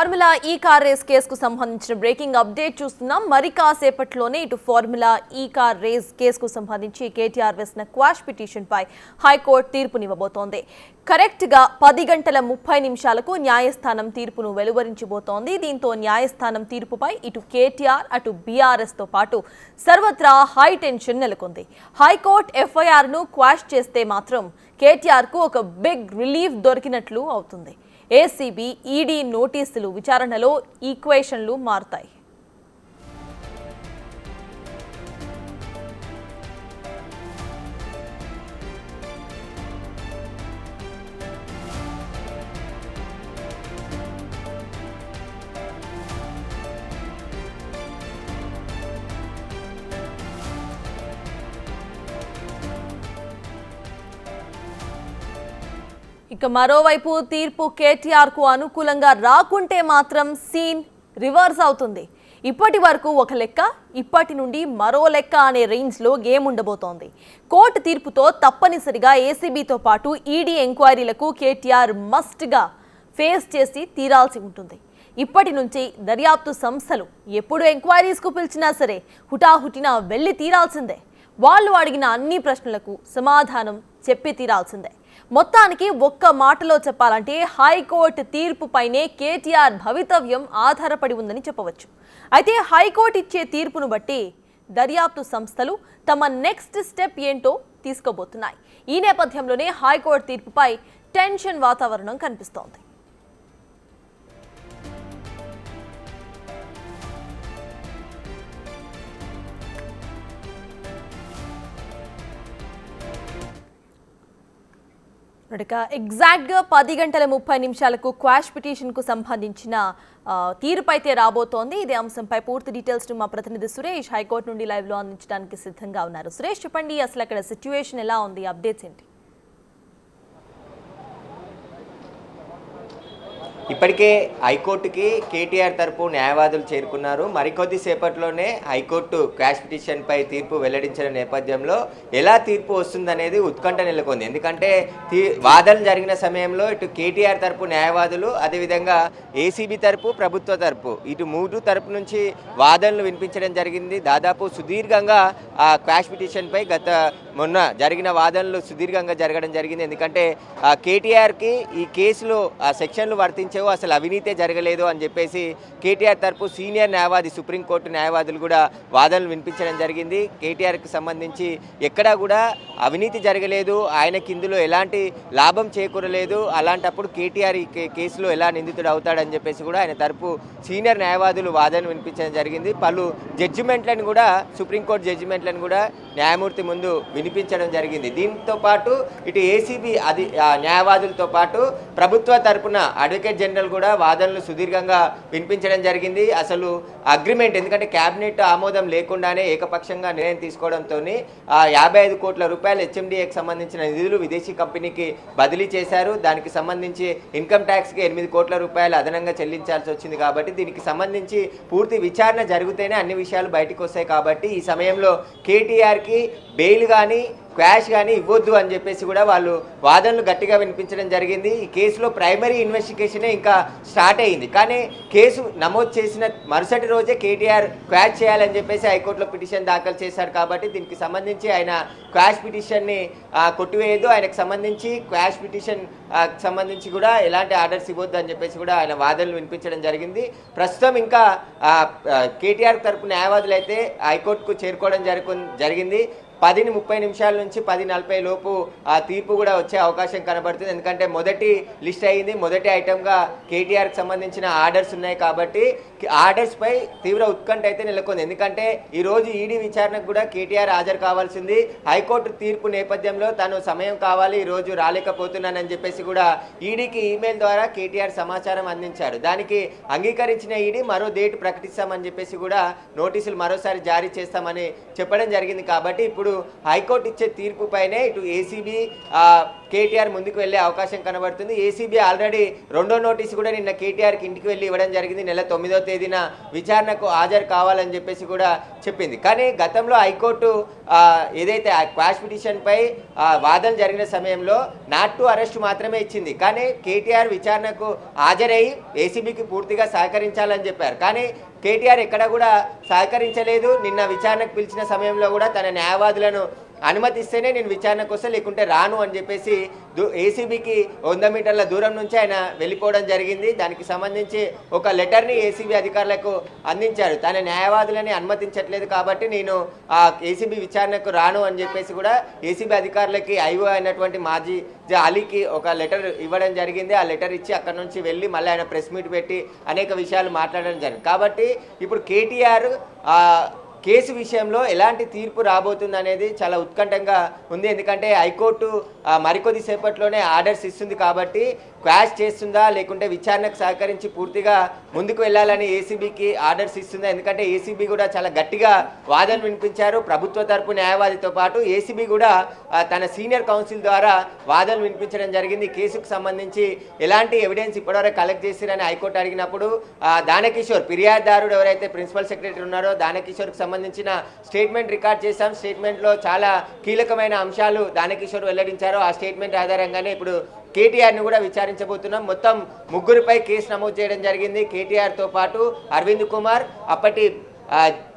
Formula ఈ car race కేసుకు సంబంధించిన బ్రేకింగ్ అప్డేట్ చూస్తున్నాం. మరి కాసేపట్లోనే ఇటు ఫార్ములా ఈ కార్ రేస్ కేసుకు సంబంధించి కేటీఆర్ వేసిన క్వాష్ పిటిషన్ పై హైకోర్టు తీర్పునివ్వబోతోంది. కరెక్ట్ గా 10 గంటల 30 నిమిషాలకు న్యాయస్థానం తీర్పును వెలువరించబోతోంది. దీంతో న్యాయస్థానం తీర్పుపై ఇటు కేటీఆర్ అటు బీఆర్ఎస్ తో పాటు సర్వత్రా హై టెన్షన్ నెలకొంది. హైకోర్టు ఎఫ్ఐఆర్ ను క్వాష్ చేస్తే మాత్రం కేటీఆర్ కు ఒక బిగ్ రిలీఫ్ దొరికినట్లు అవుతుంది. ఏసీబీ, ఈడీ నోటీసులు విచారణలో ఈక్వేషన్లు మారుతాయి. ఇక మరోవైపు తీర్పు కేటీఆర్ కు అనుకూలంగా రాకుంటే మాత్రం సీన్ రివర్స్ అవుతుంది. ఇప్పటి వరకు ఒక లెక్క, ఇప్పటి నుండి మరో లెక్క అనే రేంజ్ లో గేమ్ ఉండబోతోంది. కోర్టు తీర్పుతో తప్పనిసరిగా ఏసీబీతో పాటు ఈడీ ఎంక్వైరీలకు కేటీఆర్ మస్ట్ గా ఫేస్ చేసి తీరాల్సి ఉంటుంది. ఇప్పటి నుంచి దర్యాప్తు సంస్థలు ఎప్పుడు ఎంక్వైరీస్ కు పిలిచినా సరే హుటాహుటిన వెళ్లి తీరాల్సిందే. వాళ్ళు అడిగిన అన్ని ప్రశ్నలకు సమాధానం చెప్పి తీరాల్సిందే. మొత్తానికి ఒక్క మాటలో చెప్పాలంటే హైకోర్టు తీర్పు పైనే కేటీఆర్ భవితవ్యం ఆధారపడి ఉందని చెప్పవచ్చు. అయితే హైకోర్టు ఇచ్చే తీర్పును బట్టి దర్యాప్తు సంస్థలు తమ నెక్స్ట్ స్టెప్ ఏంటో తీసుకోబోతున్నాయి. ఈ నేపథ్యంలోనే హైకోర్టు తీర్పుపై టెన్షన్ వాతావరణం కనిపిస్తోంది. ఎగ్జాక్ట్గా 10 గంటల 30 నిమిషాలకు క్వాష్ పిటిషన్కు సంబంధించిన తీర్పు అయితే రాబోతోంది. ఇదే అంశంపై పూర్తి డీటెయిల్స్ మా ప్రతినిధి సురేష్ హైకోర్టు నుండి లైవ్లో అందించడానికి సిద్ధంగా ఉన్నారు. సురేష్, చెప్పండి, అసలు అక్కడ సిచ్యువేషన్ ఎలా ఉంది, అప్డేట్స్ ఏంటి? ఇప్పటికే హైకోర్టుకి కేటీఆర్ తరపు న్యాయవాదులు చేరుకున్నారు. మరికొద్ది సేపట్లోనే హైకోర్టు క్వాష్ పిటిషన్పై తీర్పు వెల్లడించిన నేపథ్యంలో ఎలా తీర్పు వస్తుందనేది ఉత్కంఠ నెలకొంది. ఎందుకంటే వాదనలు జరిగిన సమయంలో ఇటు కేటీఆర్ తరపు న్యాయవాదులు, అదేవిధంగా ఏసీబీ తరపు, ప్రభుత్వ తరపు, ఇటు మూడు తరపు నుంచి వాదనలు వినిపించడం జరిగింది. దాదాపు సుదీర్ఘంగా ఆ క్వాష్ పిటిషన్పై మొన్న జరిగిన వాదనలు సుదీర్ఘంగా జరగడం జరిగింది. ఎందుకంటే కేటీఆర్కి ఈ కేసులో ఆ సెక్షన్లు వర్తించే అసలు అవినీతే జరగలేదు అని చెప్పేసి కేటీఆర్ తరపు సీనియర్ న్యాయవాది, సుప్రీంకోర్టు న్యాయవాదులు కూడా వాదనలు వినిపించడం జరిగింది. కేటీఆర్కి సంబంధించి ఎక్కడా కూడా అవినీతి జరగలేదు, ఆయనకి ఇందులో ఎలాంటి లాభం చేకూరలేదు, అలాంటప్పుడు కేటీఆర్ ఈ కేసులో ఎలా నిందితుడు అవుతాడని చెప్పేసి కూడా ఆయన తరపు సీనియర్ న్యాయవాదులు వాదనలు వినిపించడం జరిగింది. పలు జడ్జిమెంట్లను కూడా, సుప్రీంకోర్టు జడ్జిమెంట్లను కూడా న్యాయమూర్తి ముందు వినిపించడం జరిగింది. దీంతో పాటు ఇటు ఏసీబీ న్యాయవాదులతో పాటు ప్రభుత్వ తరపున అడ్వకేట్ జనరల్ కూడా వాదనలు సుదీర్ఘంగా వినిపించడం జరిగింది. అసలు అగ్రిమెంట్, ఎందుకంటే క్యాబినెట్ ఆమోదం లేకుండానే ఏకపక్షంగా నిర్ణయం తీసుకోవడంతో 55 కోట్ల రూపాయలు హెచ్ఎండిఏకి సంబంధించిన నిధులు విదేశీ కంపెనీకి బదిలీ చేశారు. దానికి సంబంధించి ఇన్కమ్ ట్యాక్స్కి 8 కోట్ల రూపాయలు అదనంగా చెల్లించాల్సి వచ్చింది. కాబట్టి దీనికి సంబంధించి పూర్తి విచారణ జరిగితేనే అన్ని విషయాలు బయటకు వస్తాయి. కాబట్టి ఈ సమయంలో కేటీఆర్కి బెయిల్ కానీ క్వాష్ కానీ ఇవ్వద్దు అని చెప్పేసి కూడా వాళ్ళు వాదనలు గట్టిగా వినిపించడం జరిగింది. ఈ కేసులో ప్రైమరీ ఇన్వెస్టిగేషనే ఇంకా స్టార్ట్ అయ్యింది. కానీ కేసు నమోదు చేసిన మరుసటి రోజే కేటీఆర్ క్వాష్ చేయాలని చెప్పేసి హైకోర్టులో పిటిషన్ దాఖలు చేశారు. కాబట్టి దీనికి సంబంధించి ఆయన క్వాష్ పిటిషన్ని కొట్టివేయద్దు, ఆయనకు సంబంధించి క్వాష్ పిటిషన్ సంబంధించి కూడా ఎలాంటి ఆర్డర్స్ ఇవ్వద్దు అని చెప్పేసి కూడా ఆయన వాదనలు వినిపించడం జరిగింది. ప్రస్తుతం ఇంకా కేటీఆర్ తరపు న్యాయవాదులు అయితే హైకోర్టుకు చేరుకోవడం జరిగింది. 10:30 నిమిషాల నుంచి 10:40 లోపు ఆ తీర్పు కూడా వచ్చే అవకాశం కనబడుతుంది. ఎందుకంటే మొదటి లిస్ట్ అయింది, మొదటి ఐటమ్గా కేటీఆర్కి సంబంధించిన ఆర్డర్స్ ఉన్నాయి. కాబట్టి ఆర్డర్స్పై తీవ్ర ఉత్కంఠ అయితే నెలకొంది. ఎందుకంటే ఈరోజు ఈడీ విచారణకు కూడా కేటీఆర్ హాజరు కావాల్సింది. హైకోర్టు తీర్పు నేపథ్యంలో తను సమయం కావాలి, ఈరోజు రాలేకపోతున్నానని చెప్పేసి కూడా ఈడీకి ఈమెయిల్ ద్వారా కేటీఆర్ సమాచారం అందించారు. దానికి అంగీకరించిన ఈడీ మరో డేట్ ప్రకటిస్తామని చెప్పేసి కూడా నోటీసులు మరోసారి జారీ చేస్తామని చెప్పడం జరిగింది. కాబట్టి ఇప్పుడు ఇప్పుడు హైకోర్టు ఇచ్చే తీర్పు పైనే ఇటు ఏసీబీ కేటీఆర్ ముందుకు వెళ్ళే అవకాశం కనబడుతుంది. ఏసీబీ ఆల్రెడీ రెండో నోటీసు కూడా నిన్న కేటీఆర్కి ఇంటికి వెళ్ళి ఇవ్వడం జరిగింది. నెల 9వ తేదీన విచారణకు హాజరు కావాలని చెప్పేసి కూడా చెప్పింది. కానీ గతంలో హైకోర్టు ఏదైతే క్వాష్ పిటిషన్పై వాదన జరిగిన సమయంలో నాట్ టు అరెస్ట్ మాత్రమే ఇచ్చింది. కానీ కేటీఆర్ విచారణకు హాజరై ఏసీబీకి పూర్తిగా సహకరించాలని చెప్పారు. కానీ కేటీఆర్ ఎక్కడ కూడా సహకరించలేదు. నిన్న విచారణకు పిలిచిన సమయంలో కూడా తన న్యాయవాదులను అనుమతిస్తేనే నేను విచారణకు వస్తే, లేకుంటే రాను అని చెప్పేసి ఏసీబీకి 100 మీటర్ల దూరం నుంచి ఆయన వెళ్ళిపోవడం జరిగింది. దానికి సంబంధించి ఒక లెటర్ని ఏసీబీ అధికారులకు అందించారు. తన న్యాయవాదులని అనుమతించట్లేదు కాబట్టి నేను ఏసీబీ విచారణకు రాను అని చెప్పేసి కూడా ఏసీబీ అధికారులకి ఐఓ అయినటువంటి మాజీ అలీకి ఒక లెటర్ ఇవ్వడం జరిగింది. ఆ లెటర్ ఇచ్చి అక్కడ నుంచి వెళ్ళి మళ్ళీ ఆయన ప్రెస్ మీట్ పెట్టి అనేక విషయాలు మాట్లాడడం జరిగింది. కాబట్టి ఇప్పుడు కేటీఆర్ కేసు విషయంలో ఎలాంటి తీర్పు రాబోతుంది అనేది చాలా ఉత్కంఠంగా ఉంది. ఎందుకంటే హైకోర్టు మరికొద్ది సేపట్లోనే ఆర్డర్స్ ఇస్తుంది కాబట్టి క్వాష్ చేస్తుందా లేకుంటే విచారణకు సహకరించి పూర్తిగా ముందుకు వెళ్ళాలని ఏసీబీకి ఆర్డర్స్ ఇస్తుందా? ఎందుకంటే ఏసీబీ కూడా చాలా గట్టిగా వాదనలు వినిపించారు. ప్రభుత్వ తరపు న్యాయవాదితో పాటు ఏసీబీ కూడా తన సీనియర్ కౌన్సిల్ ద్వారా వాదనలు వినిపించడం జరిగింది. కేసుకు సంబంధించి ఎలాంటి ఎవిడెన్స్ ఇప్పటివరకు కలెక్ట్ చేసిరని హైకోర్టు అడిగినప్పుడు దానకిషోర్ ఫిర్యాదుదారుడు ఎవరైతే ప్రిన్సిపల్ సెక్రటరీ ఉన్నారో దానకిషోర్కి సంబంధించిన స్టేట్మెంట్ రికార్డ్ చేశాం. స్టేట్మెంట్లో చాలా కీలకమైన అంశాలు దానకిషోర్ వెల్లడించారు. ఆ స్టేట్మెంట్ ఆధారంగానే ఇప్పుడు కేటీఆర్ని కూడా విచారించబోతున్నాం. మొత్తం 3గురిపై కేసు నమోదు చేయడం జరిగింది. కేటీఆర్తో పాటు అరవింద్ కుమార్, అప్పటి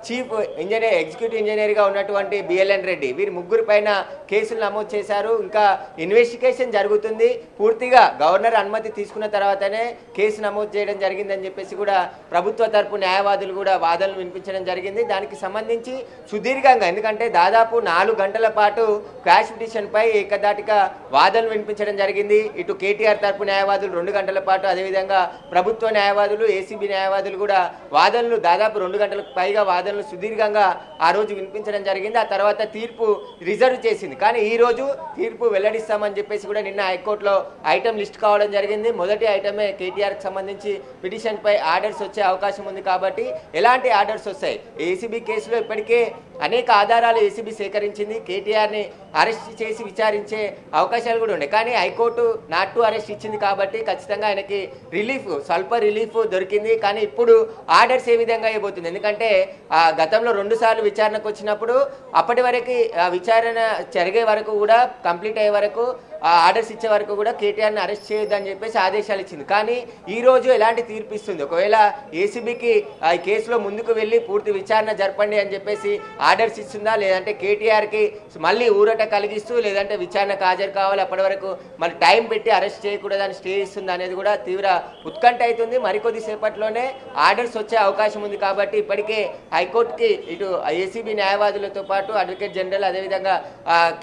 చీఫ్ ఇంజనీర్ ఎగ్జిక్యూటివ్ ఇంజనీర్గా ఉన్నటువంటి బిఎల్ఎన్ రెడ్డి, వీరి 3గురి పైన కేసులు నమోదు చేశారు. ఇంకా ఇన్వెస్టిగేషన్ జరుగుతుంది. పూర్తిగా గవర్నర్ అనుమతి తీసుకున్న తర్వాతనే కేసు నమోదు చేయడం జరిగిందని చెప్పేసి కూడా ప్రభుత్వ తరపు న్యాయవాదులు కూడా వాదనలు వినిపించడం జరిగింది. దానికి సంబంధించి సుదీర్ఘంగా, ఎందుకంటే దాదాపు 4 గంటల పాటు క్వాష్ పిటిషన్పై ఏకదాటిగా వాదనలు వినిపించడం జరిగింది. ఇటు కేటీఆర్ తరపు న్యాయవాదులు 2 గంటల పాటు, అదేవిధంగా ప్రభుత్వ న్యాయవాదులు ఏసీబీ న్యాయవాదులు కూడా వాదనలు దాదాపు 2 గంటలకు పైగా వాదనలు సుదీర్ఘంగా ఆ రోజు వినిపించడం జరిగింది. ఆ తర్వాత తీర్పు రిజర్వ్ చేసింది. కానీ ఈ రోజు తీర్పు వెల్లడిస్తామని చెప్పేసి కూడా నిన్న హైకోర్టులో ఐటమ్ లిస్ట్ కావడం జరిగింది. మొదటి ఐటమే కేటీఆర్కి సంబంధించి పిటిషన్పై ఆర్డర్స్ వచ్చే అవకాశం ఉంది. కాబట్టి ఎలాంటి ఆర్డర్స్ వస్తాయి? ఏసీబీ కేసులో ఇప్పటికే అనేక ఆధారాలు ఏసీబీ సేకరించింది. కేటీఆర్ని అరెస్ట్ చేసి విచారించే అవకాశాలు కూడా ఉన్నాయి. కానీ హైకోర్టు నాట్ టు అరెస్ట్ ఇచ్చింది కాబట్టి ఖచ్చితంగా ఆయనకి స్వల్ప రిలీఫ్ దొరికింది. కానీ ఇప్పుడు ఆర్డర్స్ ఏ విధంగా ఇవ్వబోతుంది? ఎందుకంటే గతంలో 2 సార్లు విచారణకు వచ్చినప్పుడు అప్పటి వరకు విచారణ జరిగే వరకు కూడా, కంప్లీట్ అయ్యే వరకు, ఆర్డర్స్ ఇచ్చే వరకు కూడా కేటీఆర్ని అరెస్ట్ చేయొద్దని చెప్పేసి ఆదేశాలు ఇచ్చింది. కానీ ఈరోజు ఎలాంటి తీర్పు ఇస్తుంది? ఒకవేళ ఏసీబీకి ఈ కేసులో ముందుకు వెళ్ళి పూర్తి విచారణ జరపండి అని చెప్పేసి ఆర్డర్స్ ఇస్తుందా, లేదంటే కేటీఆర్కి మళ్ళీ ఊరట కలిగిస్తూ లేదంటే విచారణకు హాజరు కావాలి, అప్పటి వరకు మళ్ళీ టైం పెట్టి అరెస్ట్ చేయకూడదని స్టే ఇస్తుంది అనేది కూడా తీవ్ర ఉత్కంఠ అవుతుంది. మరికొద్ది సేపట్లోనే ఆర్డర్స్ వచ్చే అవకాశం ఉంది. కాబట్టి ఇప్పటికే హైకోర్టుకి ఇటు ఏసీబీ న్యాయవాదులతో పాటు అడ్వకేట్ జనరల్, అదేవిధంగా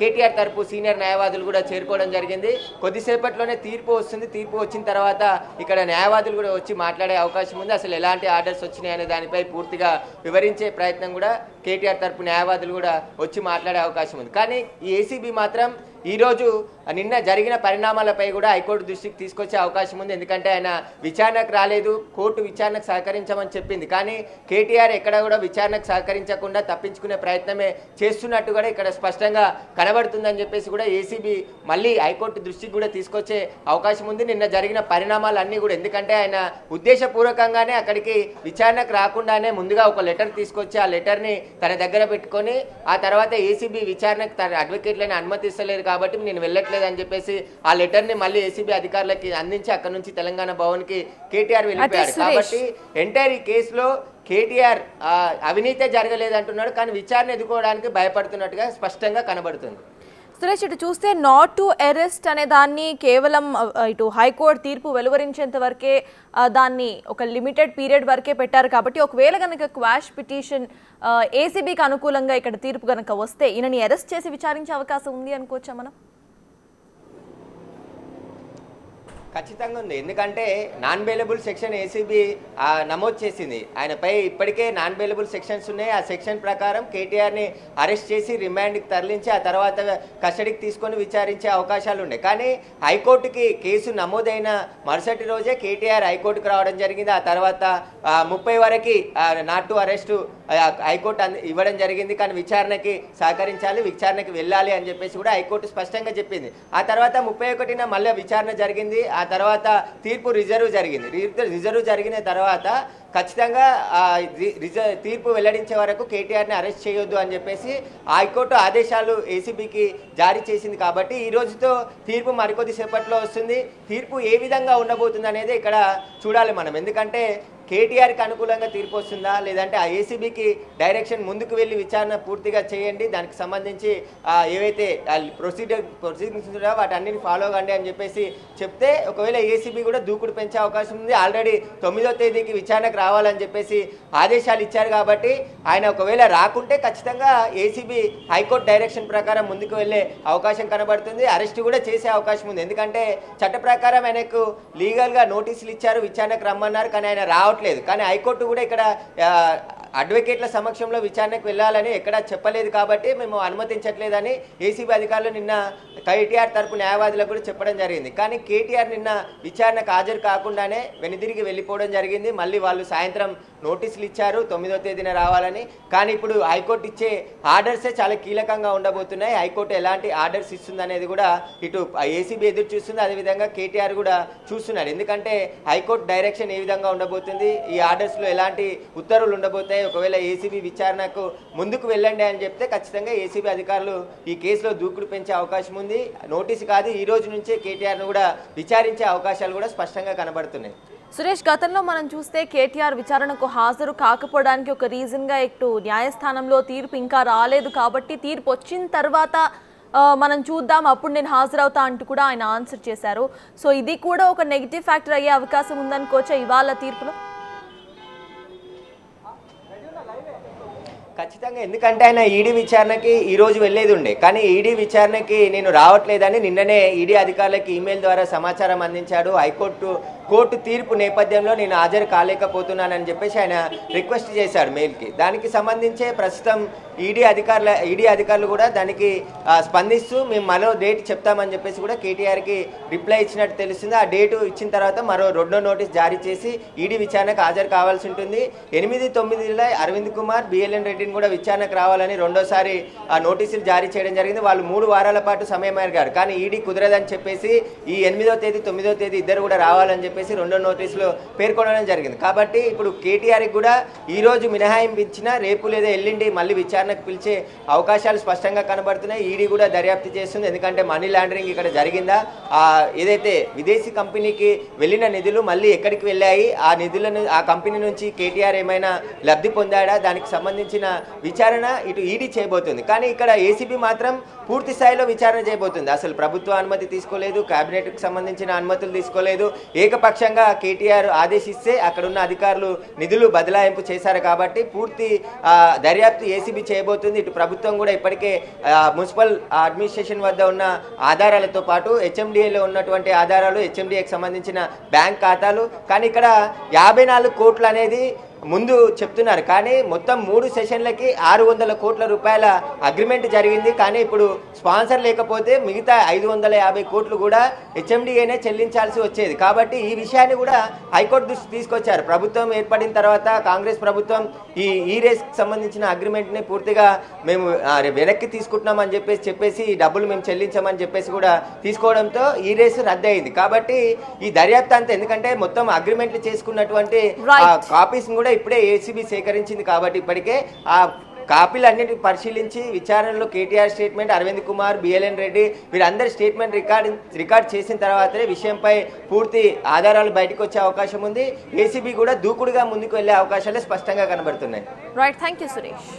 కేటీఆర్ తరపు సీనియర్ న్యాయవాదులు కూడా చేరుకోవడం జరిగింది. కొద్దిసేపట్లోనే తీర్పు వస్తుంది. తీర్పు వచ్చిన తర్వాత ఇక్కడ న్యాయవాదులు కూడా వచ్చి మాట్లాడే అవకాశం ఉంది. అసలు ఎలాంటి ఆర్డర్స్ వచ్చినాయి అనే దానిపై పూర్తిగా వివరించే ప్రయత్నం కూడా కేటీఆర్ తరపు న్యాయవాదులు కూడా వచ్చి మాట్లాడే అవకాశం ఉంది. కానీ ఈ ఏసీబీ మాత్రం ఈరోజు నిన్న జరిగిన పరిణామాలపై కూడా హైకోర్టు దృష్టికి తీసుకొచ్చే అవకాశం ఉంది. ఎందుకంటే ఆయన విచారణకు రాలేదు, కోర్టు విచారణకు సహకరించమని చెప్పింది. కానీ కేటీఆర్ ఎక్కడ కూడా విచారణకు సహకరించకుండా తప్పించుకునే ప్రయత్నమే చేస్తున్నట్టు కూడా ఇక్కడ స్పష్టంగా కనబడుతుందని చెప్పేసి కూడా ఏసీబీ మళ్ళీ హైకోర్టు దృష్టికి కూడా తీసుకొచ్చే అవకాశం ఉంది. నిన్న జరిగిన పరిణామాలన్నీ కూడా, ఎందుకంటే ఆయన ఉద్దేశపూర్వకంగానే అక్కడికి విచారణకు రాకుండానే ముందుగా ఒక లెటర్ తీసుకొచ్చి ఆ లెటర్ని తన దగ్గర పెట్టుకొని ఆ తర్వాత ఏసీబీ విచారణకు తన అడ్వకేట్లని అనుమతిస్తలేదు కాబట్టి నేను వెళ్ళట్లేదు అని చెప్పేసి ఆ లెటర్ని మళ్ళీ ఏసీబీ అధికారులకి అందించి అక్కడ నుంచి తెలంగాణ భవన్కి కేటీఆర్ వెళ్ళిపోయాడు. కాబట్టి ఎంటైర్ ఈ కేసులో కేటీఆర్ అవినీతే జరగలేదంటున్నాడు. కానీ విచారణ ఎదుర్కోవడానికి భయపడుతున్నట్టుగా స్పష్టంగా కనబడుతుంది. సురేష్, ఇటు చూస్తే నాట్ టు అరెస్ట్ అనే దాన్ని కేవలం ఇటు హైకోర్టు తీర్పు వెలువరించేంత వరకే దాన్ని ఒక లిమిటెడ్ పీరియడ్ వరకే పెట్టారు. కాబట్టి ఒకవేళ కనుక క్వాష్ పిటిషన్ ఏసీబీకి అనుకూలంగా ఇక్కడ తీర్పు కనుక వస్తే ఈయనని అరెస్ట్ చేసి విచారించే అవకాశం ఉంది అనుకోవచ్చా మనం? ఖచ్చితంగా ఉంది. ఎందుకంటే నాన్ బెయిలబుల్ సెక్షన్ ఏసీబీ నమోదు చేసింది. ఆయనపై ఇప్పటికే నాన్ బెయిలబుల్ సెక్షన్స్ ఉన్నాయి. ఆ సెక్షన్ ప్రకారం కేటీఆర్ని అరెస్ట్ చేసి రిమాండ్కి తరలించి ఆ తర్వాత కస్టడీకి తీసుకొని విచారించే అవకాశాలు ఉన్నాయి. కానీ హైకోర్టుకి కేసు నమోదైన మరుసటి రోజే కేటీఆర్ హైకోర్టుకు రావడం జరిగింది. ఆ తర్వాత 30 వరకు నాట్ టు అరెస్టు హైకోర్టు ఇవ్వడం జరిగింది. కానీ విచారణకి సహకరించాలి, విచారణకి వెళ్ళాలి అని చెప్పేసి కూడా హైకోర్టు స్పష్టంగా చెప్పింది. ఆ తర్వాత 31న మళ్ళీ విచారణ జరిగింది. ఆ తర్వాత తీర్పు రిజర్వ్ జరిగింది. రిజర్వ్ జరిగిన తర్వాత ఖచ్చితంగా తీర్పు వెల్లడించే వరకు కేటీఆర్ని అరెస్ట్ చేయొద్దు అని చెప్పేసి హైకోర్టు ఆదేశాలు ఏసీబీకి జారీ చేసింది. కాబట్టి ఈ రోజుతో తీర్పు మరికొద్ది సేపట్లో వస్తుంది. తీర్పు ఏ విధంగా ఉండబోతుంది అనేది ఇక్కడ చూడాలి మనం. ఎందుకంటే కేటీఆర్కి అనుకూలంగా తీర్పు వస్తుందా, లేదంటే ఆ ఏసీబీకి డైరెక్షన్ ముందుకు వెళ్ళి విచారణ పూర్తిగా చేయండి, దానికి సంబంధించి ఏవైతే ప్రొసీడింగ్స్ ఉన్నాయో వాటి అన్నింటిని ఫాలో కండి అని చెప్పేసి చెప్తే ఒకవేళ ఏసీబీ కూడా దూకుడు పెంచే అవకాశం ఉంది. ఆల్రెడీ 9వ తేదీకి విచారణకు రావాలని చెప్పేసి ఆదేశాలు ఇచ్చారు. కాబట్టి ఆయన ఒకవేళ రాకుంటే ఖచ్చితంగా ఏసీబీ హైకోర్టు డైరెక్షన్ ప్రకారం ముందుకు వెళ్ళే అవకాశం కనబడుతుంది. అరెస్ట్ కూడా చేసే అవకాశం ఉంది. ఎందుకంటే చట్ట ప్రకారం ఆయనకు లీగల్గా నోటీసులు ఇచ్చారు, విచారణకు రమ్మన్నారు, కానీ ఆయన రావట్లేదు. కానీ హైకోర్టు కూడా ఇక్కడ అడ్వకేట్ల సమక్షంలో విచారణకు వెళ్ళాలని ఎక్కడా చెప్పలేదు. కాబట్టి మేము అనుమతించట్లేదని ఏసీబీ అధికారులు నిన్న కేటీఆర్ తరపు న్యాయవాదులకు కూడా చెప్పడం జరిగింది. కానీ కేటీఆర్ నిన్న విచారణకు హాజరు కాకుండానే వెనుదిరిగి వెళ్ళిపోవడం జరిగింది. మళ్ళీ వాళ్ళు సాయంత్రం నోటీసులు ఇచ్చారు 9వ తేదీన రావాలని. కానీ ఇప్పుడు హైకోర్టు ఇచ్చే ఆర్డర్సే చాలా కీలకంగా ఉండబోతున్నాయి. హైకోర్టు ఎలాంటి ఆర్డర్స్ ఇస్తుందనేది కూడా ఇటు ఏసీబీ ఎదురు చూస్తుంది, అదేవిధంగా కేటీఆర్ కూడా చూస్తున్నాడు. ఎందుకంటే హైకోర్టు డైరెక్షన్ ఏ విధంగా ఉండబోతుంది, ఈ ఆర్డర్స్లో ఎలాంటి ఉత్తర్వులు ఉండబోతాయి. ఒకవేళ ఏసీబీ విచారణకు ముందుకు వెళ్ళండి అని చెప్తే ఖచ్చితంగా ఏసీబీ అధికారులు ఈ కేసులో దూకుడు పెంచే అవకాశం ఉంది. నోటీసు కాదు, ఈ రోజు నుంచే కేటీఆర్ను కూడా విచారించే అవకాశాలు కూడా స్పష్టంగా కనబడుతున్నాయి. సురేష్, గతంలో మనం చూస్తే కేటీఆర్ విచారణకు హాజరు కాకపోవడానికి ఒక రీజన్గా ఇటు న్యాయస్థానంలో తీర్పు ఇంకా రాలేదు కాబట్టి తీర్పు వచ్చిన తర్వాత మనం చూద్దాం, అప్పుడు నేను హాజరవుతా అంటూ కూడా ఆయన ఆన్సర్ చేశారు. సో ఇది కూడా ఒక నెగిటివ్ ఫ్యాక్టర్ అయ్యే అవకాశం ఉందనుకోవచ్చా ఇవాళ తీర్పులో? ఖచ్చితంగా. ఎందుకంటే ఆయన ఈడీ విచారణకి ఈరోజు వెళ్ళేది ఉండే, కానీ ఈడీ విచారణకి నేను రావట్లేదని నిన్ననే ఈడీ అధికారులకు ఈమెయిల్ ద్వారా సమాచారం అందించాడు. కోర్టు తీర్పు నేపథ్యంలో నేను హాజరు కాలేకపోతున్నానని చెప్పేసి ఆయన రిక్వెస్ట్ చేశాడు మెయిల్కి. దానికి సంబంధించే ప్రస్తుతం ఈడీ అధికారులు కూడా దానికి స్పందిస్తూ మేము మరో డేట్ చెప్తామని చెప్పేసి కూడా కేటీఆర్కి రిప్లై ఇచ్చినట్టు తెలుస్తుంది. ఆ డేటు ఇచ్చిన తర్వాత మరో 2వ నోటీస్ జారీ చేసి ఈడీ విచారణకు హాజరు కావాల్సి ఉంటుంది. 8, 9 అరవింద్ కుమార్, బిఎల్ఎన్ రెడ్డిని కూడా విచారణకు రావాలని రెండోసారి ఆ నోటీసులు జారీ చేయడం జరిగింది. వాళ్ళు 3 వారాల పాటు సమయం అడిగారు, కానీ ఈడీ కుదరదని చెప్పేసి ఈ 8వ తేదీ 9వ తేదీ ఇద్దరు కూడా రావాలని చెప్పేసి 2వ నోటీసులో పేర్కొనడం జరిగింది. కాబట్టి ఇప్పుడు కేటీఆర్కి కూడా ఈరోజు మినహాయింపు ఇచ్చినా రేపు లేదా ఎల్లుండి మళ్ళీ విచారణకు పిలిచే అవకాశాలు స్పష్టంగా కనబడుతున్నాయి. ఈడీ కూడా దర్యాప్తు చేస్తుంది. ఎందుకంటే మనీ లాండరింగ్ ఇక్కడ జరిగిందా, ఏదైతే విదేశీ కంపెనీకి వెళ్ళిన నిధులు మళ్ళీ ఎక్కడికి వెళ్ళాయి, ఆ నిధులను ఆ కంపెనీ నుంచి కేటీఆర్ ఏమైనా లబ్ధి పొందాడా, దానికి సంబంధించిన విచారణ ఇటు ఈడీ చేయబోతుంది. కానీ ఇక్కడ ఏసీబీ మాత్రం పూర్తి స్థాయిలో విచారణ చేయబోతుంది. అసలు ప్రభుత్వ అనుమతి తీసుకోలేదు, కేబినెట్కి సంబంధించిన అనుమతులు తీసుకోలేదు, ఏకపక్షంగా కేటీఆర్ ఆదేశిస్తే అక్కడున్న అధికారులు నిధులు బదలాయింపు చేశారు. కాబట్టి పూర్తి దర్యాప్తు ఏసీబీ చేయబోతుంది. ఇటు ప్రభుత్వం కూడా ఇప్పటికే మున్సిపల్ అడ్మినిస్ట్రేషన్ వద్ద ఉన్న ఆధారాలతో పాటు హెచ్ఎండిఏలో ఉన్నటువంటి ఆధారాలు, హెచ్ఎండిఏకి సంబంధించిన బ్యాంక్ ఖాతాలు, కానీ ఇక్కడ 54 కోట్లు అనేది ముందు చెప్తున్నారు. కానీ మొత్తం 3 సెషన్లకి 600 కోట్ల రూపాయల అగ్రిమెంట్ జరిగింది. కానీ ఇప్పుడు స్పాన్సర్ లేకపోతే మిగతా 550 కోట్లు కూడా హెచ్ఎండిఏనే చెల్లించాల్సి వచ్చేది. కాబట్టి ఈ విషయాన్ని కూడా హైకోర్టు దృష్టి తీసుకొచ్చారు. ప్రభుత్వం ఏర్పడిన తర్వాత కాంగ్రెస్ ప్రభుత్వం ఈ రేస్కి సంబంధించిన అగ్రిమెంట్ని పూర్తిగా మేము వెనక్కి తీసుకుంటున్నామని చెప్పేసి ఈ డబ్బులు మేము చెల్లించామని చెప్పేసి కూడా తీసుకోవడంతో ఈ రేసు రద్దయింది. కాబట్టి ఈ దర్యాప్తు అంతా, ఎందుకంటే మొత్తం అగ్రిమెంట్లు చేసుకున్నటువంటి కాపీస్ కూడా ఇప్పుడే ఏసీబీ సేకరించింది. కాబట్టి ఇప్పటికే ఆ కాపీలన్నింటినీ పరిశీలించి విచారణలో కేటీఆర్ స్టేట్మెంట్, అరవింద్ కుమార్, బిఎల్ఎన్ రెడ్డి వీరందరి స్టేట్మెంట్ రికార్డ్ చేసిన తర్వాతనే విషయంపై పూర్తి ఆధారాలు బయటకు వచ్చే అవకాశం ఉంది. ఏసీబీ కూడా దూకుడుగా ముందుకు వెళ్లే అవకాశాలే స్పష్టంగా కనబడుతున్నాయి. Right, thank you Suresh.